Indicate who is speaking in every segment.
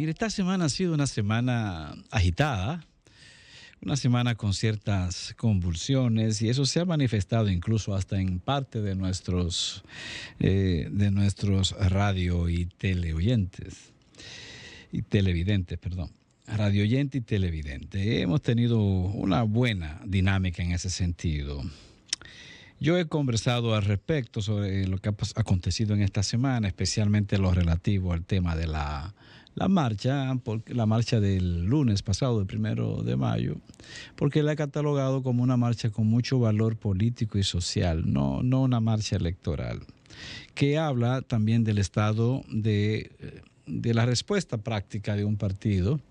Speaker 1: Mire, esta semana ha sido una semana agitada, una semana con ciertas convulsiones y eso se ha manifestado incluso hasta en parte de nuestros radio y teleoyentes y televidentes, perdón. Radio oyente y televidente. Hemos tenido una buena dinámica en ese sentido. Yo he conversado al respecto sobre lo que ha acontecido en esta semana, especialmente lo relativo al tema de la marcha del lunes pasado, el 1 de mayo, porque la he catalogado como una marcha con mucho valor político y social, no una marcha electoral, que habla también del estado de la respuesta práctica de un partido.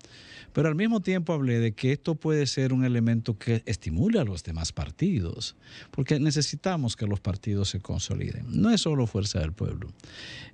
Speaker 1: Pero al mismo tiempo hablé de que esto puede ser un elemento que estimule a los demás partidos, porque necesitamos que los partidos se consoliden. No es solo Fuerza del Pueblo.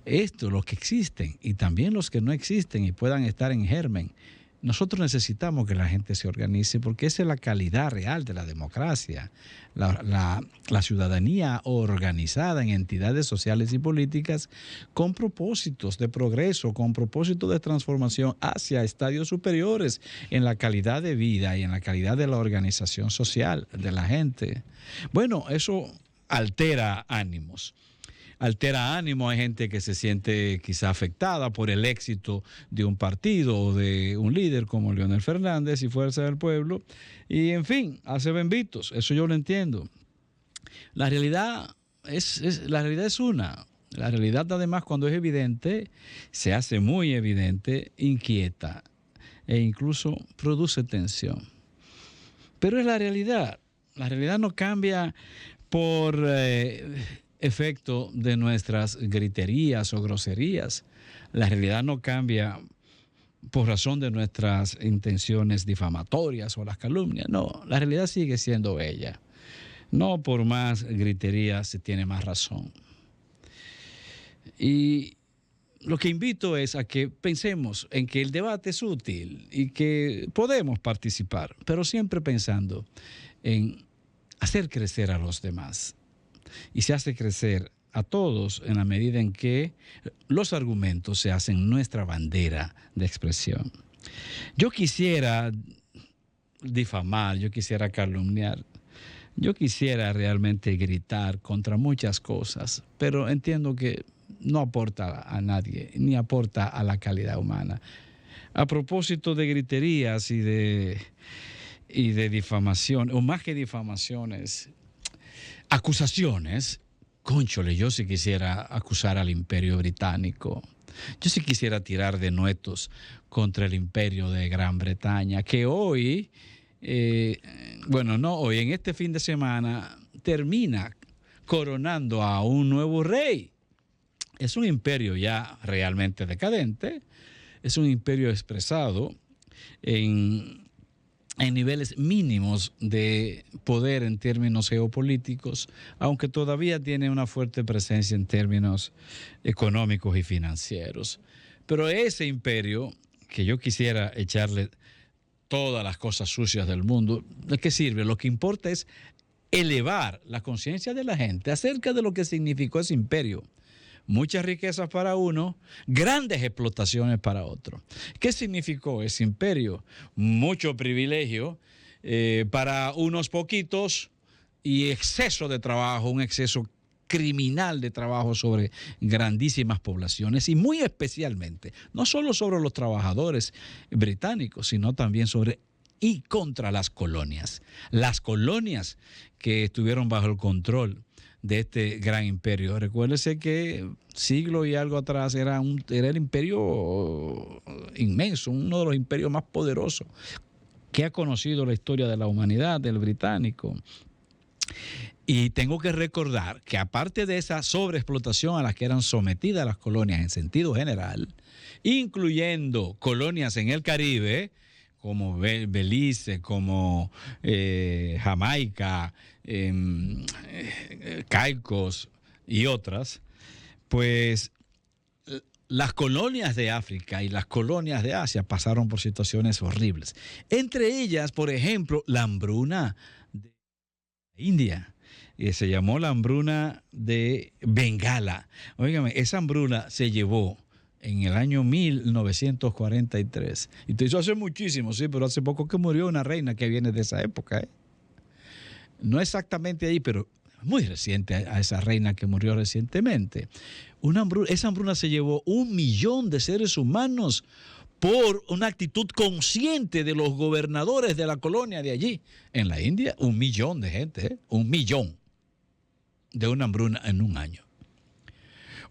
Speaker 1: Esto, los que existen y también los que no existen y puedan estar en germen, nosotros necesitamos que la gente se organice porque esa es la calidad real de la democracia, la ciudadanía organizada en entidades sociales y políticas con propósitos de progreso, con propósitos de transformación hacia estadios superiores en la calidad de vida y en la calidad de la organización social de la gente. Bueno, eso altera ánimos. Hay gente que se siente quizá afectada por el éxito de un partido o de un líder como Leonel Fernández y Fuerza del Pueblo, y en fin, hace benditos, eso yo lo entiendo. La realidad es una. La realidad, además, cuando es evidente, se hace muy evidente, inquieta e incluso produce tensión. Pero es la realidad. La realidad no cambia por efecto de nuestras griterías o groserías. La realidad no cambia por razón de nuestras intenciones difamatorias o las calumnias. No, la realidad sigue siendo bella. No por más griterías se tiene más razón. Y lo que invito es a que pensemos en que el debate es útil y que podemos participar, pero siempre pensando en hacer crecer a los demás. Y se hace crecer a todos en la medida en que los argumentos se hacen nuestra bandera de expresión. Yo quisiera difamar, yo quisiera calumniar, yo quisiera realmente gritar contra muchas cosas, pero entiendo que no aporta a nadie, ni aporta a la calidad humana. A propósito de griterías y de difamación, o más que difamaciones, acusaciones. Cónchole, yo sí quisiera acusar al Imperio Británico. Yo sí quisiera tirar de nuetos contra el Imperio de Gran Bretaña, que hoy, en este fin de semana, termina coronando a un nuevo rey. Es un imperio ya realmente decadente, es un imperio expresado en niveles mínimos de poder en términos geopolíticos, aunque todavía tiene una fuerte presencia en términos económicos y financieros. Pero ese imperio, que yo quisiera echarle todas las cosas sucias del mundo, ¿de qué sirve? Lo que importa es elevar la conciencia de la gente acerca de lo que significó ese imperio. Muchas riquezas para uno, grandes explotaciones para otro. ¿Qué significó ese imperio? Mucho privilegio para unos poquitos y exceso de trabajo, un exceso criminal de trabajo sobre grandísimas poblaciones y muy especialmente, no solo sobre los trabajadores británicos, sino también sobre y contra las colonias. Las colonias que estuvieron bajo el control de este gran imperio. Recuérdese que siglo y algo atrás era el imperio inmenso, uno de los imperios más poderosos que ha conocido la historia de la humanidad, del británico. Y tengo que recordar que aparte de esa sobreexplotación a la que eran sometidas las colonias en sentido general, incluyendo colonias en el Caribe, como Belice, como Jamaica, Caicos y otras, pues las colonias de África y las colonias de Asia pasaron por situaciones horribles. Entre ellas, por ejemplo, la hambruna de India. Se llamó la hambruna de Bengala. Óigame, esa hambruna se llevó en el año 1943. Y te hizo hace muchísimo, sí, pero hace poco que murió una reina que viene de esa época. No exactamente ahí, pero muy reciente a esa reina que murió recientemente. Esa hambruna se llevó 1 millón de seres humanos por una actitud consciente de los gobernadores de la colonia de allí. En la India, 1 millón de gente, 1 millón de una hambruna en un año.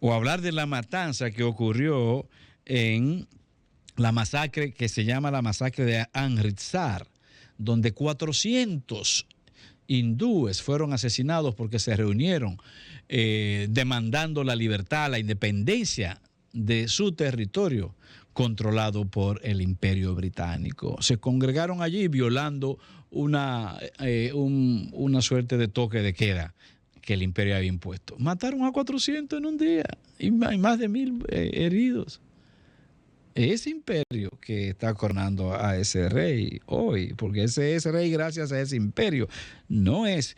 Speaker 1: O hablar de la matanza que ocurrió en la masacre que se llama la masacre de Amritsar, donde 400 hindúes fueron asesinados porque se reunieron demandando la libertad, la independencia de su territorio controlado por el Imperio Británico. Se congregaron allí violando una suerte de toque de queda que el imperio había impuesto. Mataron a 400 en un día y hay más de 1,000 heridos. Ese imperio que está coronando a ese rey hoy, porque ese es rey gracias a ese imperio, no es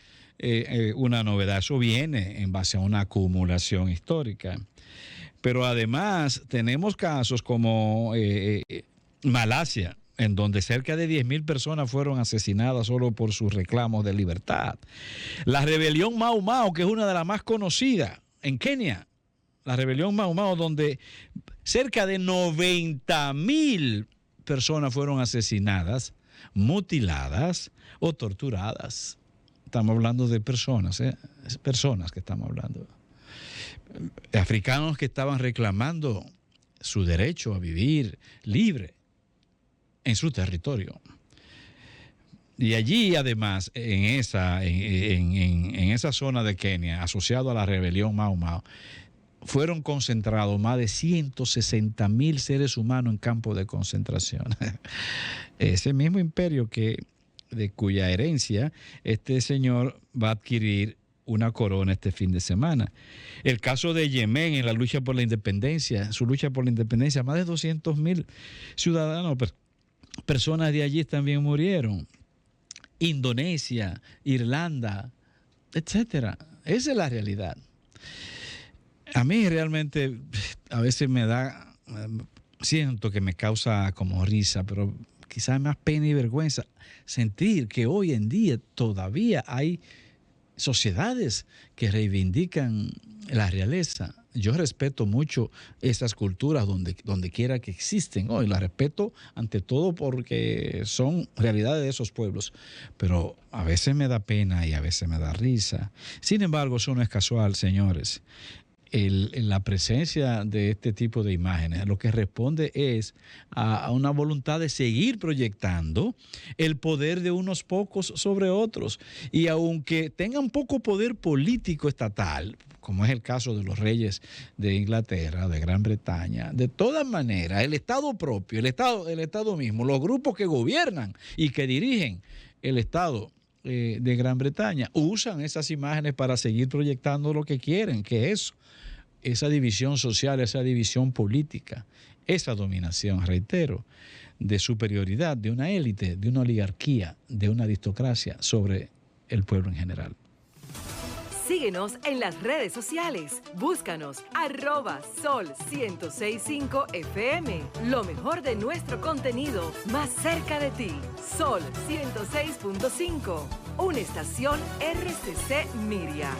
Speaker 1: una novedad, eso viene en base a una acumulación histórica. Pero además tenemos casos como Malasia, en donde cerca de 10,000 personas fueron asesinadas solo por sus reclamos de libertad. La rebelión Mau Mau, que es una de las más conocidas en Kenia, la rebelión Mau Mau, donde cerca de 90,000 personas fueron asesinadas, mutiladas o torturadas. Estamos hablando de personas, personas que estamos hablando. Africanos que estaban reclamando su derecho a vivir libre en su territorio. Y allí, además, en esa zona de Kenia, asociado a la rebelión Mau Mau, fueron concentrados más de 160,000 seres humanos en campos de concentración. Ese mismo imperio de cuya herencia este señor va a adquirir una corona este fin de semana. El caso de Yemen en la lucha por la independencia, su lucha por la independencia, más de 200,000 ciudadanos, personas de allí también murieron. Indonesia, Irlanda, etcétera. Esa es la realidad. A mí realmente a veces siento que me causa como risa, pero quizás más pena y vergüenza sentir que hoy en día todavía hay sociedades que reivindican la realeza. Yo respeto mucho esas culturas donde quiera que existen hoy. Las respeto ante todo porque son realidades de esos pueblos. Pero a veces me da pena y a veces me da risa. Sin embargo, eso no es casual, señores. La presencia de este tipo de imágenes lo que responde es a una voluntad de seguir proyectando el poder de unos pocos sobre otros. Y aunque tengan poco poder político estatal, como es el caso de los reyes de Inglaterra, de Gran Bretaña, de todas maneras, el Estado propio, el Estado mismo, los grupos que gobiernan y que dirigen el Estado de Gran Bretaña, usan esas imágenes para seguir proyectando lo que quieren, que es esa división social, esa división política, esa dominación, reitero, de superioridad de una élite, de una oligarquía, de una aristocracia sobre el pueblo en general.
Speaker 2: Síguenos en las redes sociales. Búscanos @Sol1065 FM. Lo mejor de nuestro contenido más cerca de ti. Sol 106.5. Una estación RCC Miria.